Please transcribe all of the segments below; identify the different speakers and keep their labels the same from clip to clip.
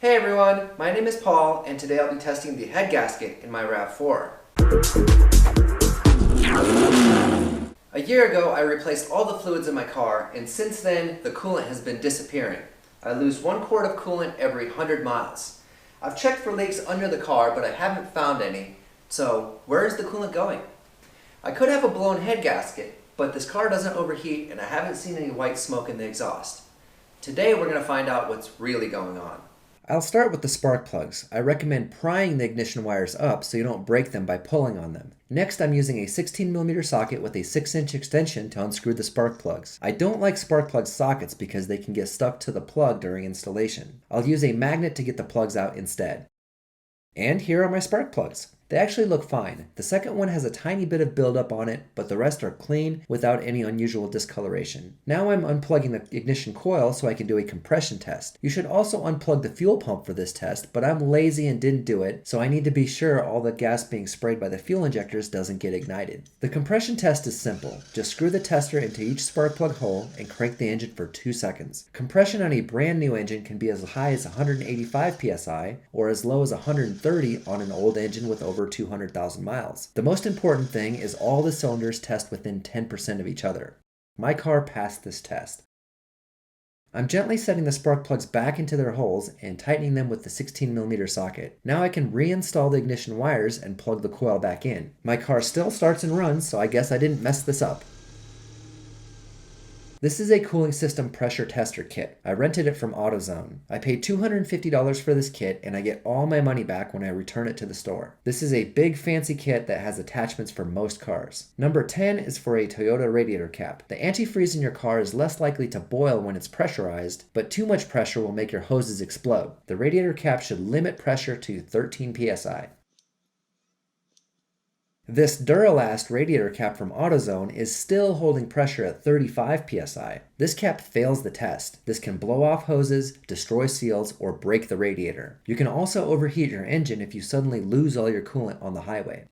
Speaker 1: Hey everyone, my name is Paul, and today I'll be testing the head gasket in my RAV4. A year ago, I replaced all the fluids in my car, and since then, the coolant has been disappearing. I lose 1 quart of coolant every 100 miles. I've checked for leaks under the car, but I haven't found any. So, where is the coolant going? I could have a blown head gasket, but this car doesn't overheat, and I haven't seen any white smoke in the exhaust. Today, we're going to find out what's really going on. I'll start with the spark plugs. I recommend prying the ignition wires up so you don't break them by pulling on them. Next, I'm using a 16mm socket with a 6-inch extension to unscrew the spark plugs. I don't like spark plug sockets because they can get stuck to the plug during installation. I'll use a magnet to get the plugs out instead. And here are my spark plugs. They actually look fine. The second one has a tiny bit of buildup on it, but the rest are clean without any unusual discoloration. Now I'm unplugging the ignition coil so I can do a compression test. You should also unplug the fuel pump for this test, but I'm lazy and didn't do it, so I need to be sure all the gas being sprayed by the fuel injectors doesn't get ignited. The compression test is simple. Just screw the tester into each spark plug hole and crank the engine for 2 seconds. Compression on a brand new engine can be as high as 185 psi or as low as 130 on an old engine with over 200,000 miles. The most important thing is all the cylinders test within 10% of each other. My car passed this test. I'm gently setting the spark plugs back into their holes and tightening them with the 16mm socket. Now I can reinstall the ignition wires and plug the coil back in. My car still starts and runs, so I guess I didn't mess this up. This is a cooling system pressure tester kit. I rented it from AutoZone. I paid $250 for this kit and I get all my money back when I return it to the store. This is a big fancy kit that has attachments for most cars. Number 10 is for a Toyota radiator cap. The antifreeze in your car is less likely to boil when it's pressurized, but too much pressure will make your hoses explode. The radiator cap should limit pressure to 13 psi. This Duralast radiator cap from AutoZone is still holding pressure at 35 psi. This cap fails the test. This can blow off hoses, destroy seals, or break the radiator. You can also overheat your engine if you suddenly lose all your coolant on the highway.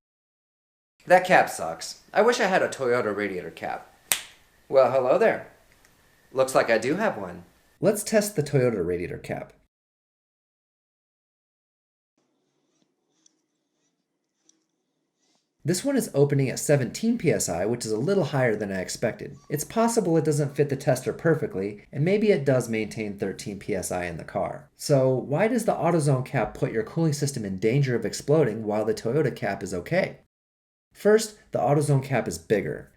Speaker 1: That cap sucks. I wish I had a Toyota radiator cap. Well, hello there. Looks like I do have one. Let's test the Toyota radiator cap. This one is opening at 17 psi, which is a little higher than I expected. It's possible it doesn't fit the tester perfectly, and maybe it does maintain 13 psi in the car. So why does the AutoZone cap put your cooling system in danger of exploding while the Toyota cap is okay? First, the AutoZone cap is bigger.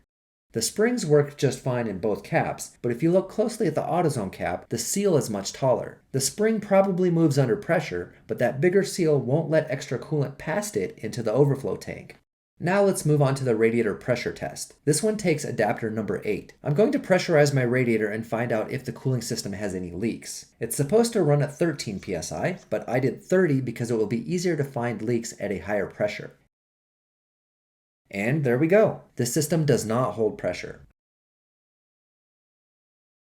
Speaker 1: The springs work just fine in both caps, but if you look closely at the AutoZone cap, the seal is much taller. The spring probably moves under pressure, but that bigger seal won't let extra coolant past it into the overflow tank. Now let's move on to the radiator pressure test. This one takes adapter number 8. I'm going to pressurize my radiator and find out if the cooling system has any leaks. It's supposed to run at 13 psi, but I did 30 because it will be easier to find leaks at a higher pressure. And there we go. The system does not hold pressure.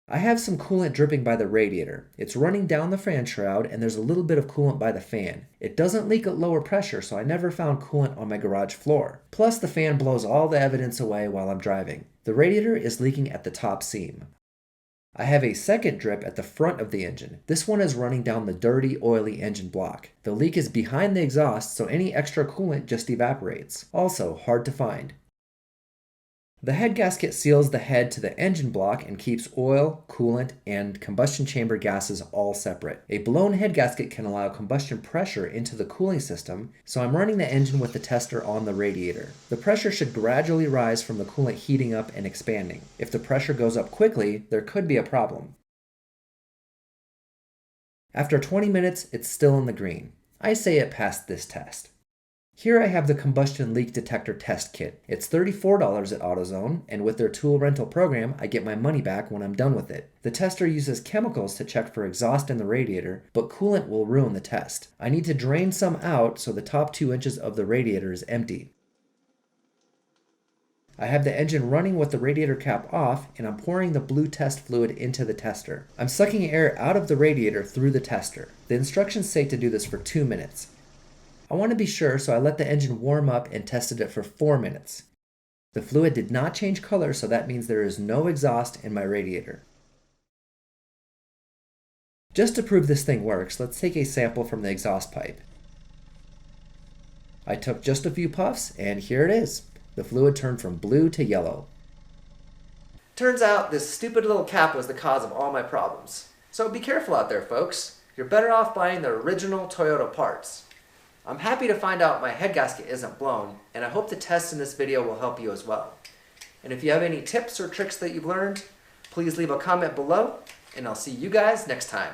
Speaker 1: I have some coolant dripping by the radiator. It's running down the fan shroud and there's a little bit of coolant by the fan. It doesn't leak at lower pressure, so I never found coolant on my garage floor. Plus the fan blows all the evidence away while I'm driving. The radiator is leaking at the top seam. I have a second drip at the front of the engine. This one is running down the dirty, oily engine block. The leak is behind the exhaust, so any extra coolant just evaporates. Also hard to find. The head gasket seals the head to the engine block and keeps oil, coolant, and combustion chamber gases all separate. A blown head gasket can allow combustion pressure into the cooling system, so I'm running the engine with the tester on the radiator. The pressure should gradually rise from the coolant heating up and expanding. If the pressure goes up quickly, there could be a problem. After 20 minutes, it's still in the green. I say it passed this test. Here I have the combustion leak detector test kit. It's $34 at AutoZone, and with their tool rental program, I get my money back when I'm done with it. The tester uses chemicals to check for exhaust in the radiator, but coolant will ruin the test. I need to drain some out so the top 2 inches of the radiator is empty. I have the engine running with the radiator cap off, and I'm pouring the blue test fluid into the tester. I'm sucking air out of the radiator through the tester. The instructions say to do this for 2 minutes. I want to be sure, so I let the engine warm up and tested it for 4 minutes. The fluid did not change color, so that means there is no exhaust in my radiator. Just to prove this thing works, let's take a sample from the exhaust pipe. I took just a few puffs, and here it is. The fluid turned from blue to yellow. Turns out this stupid little cap was the cause of all my problems. So be careful out there, folks. You're better off buying the original Toyota parts. I'm happy to find out my head gasket isn't blown, and I hope the test in this video will help you as well. And if you have any tips or tricks that you've learned, please leave a comment below, and I'll see you guys next time.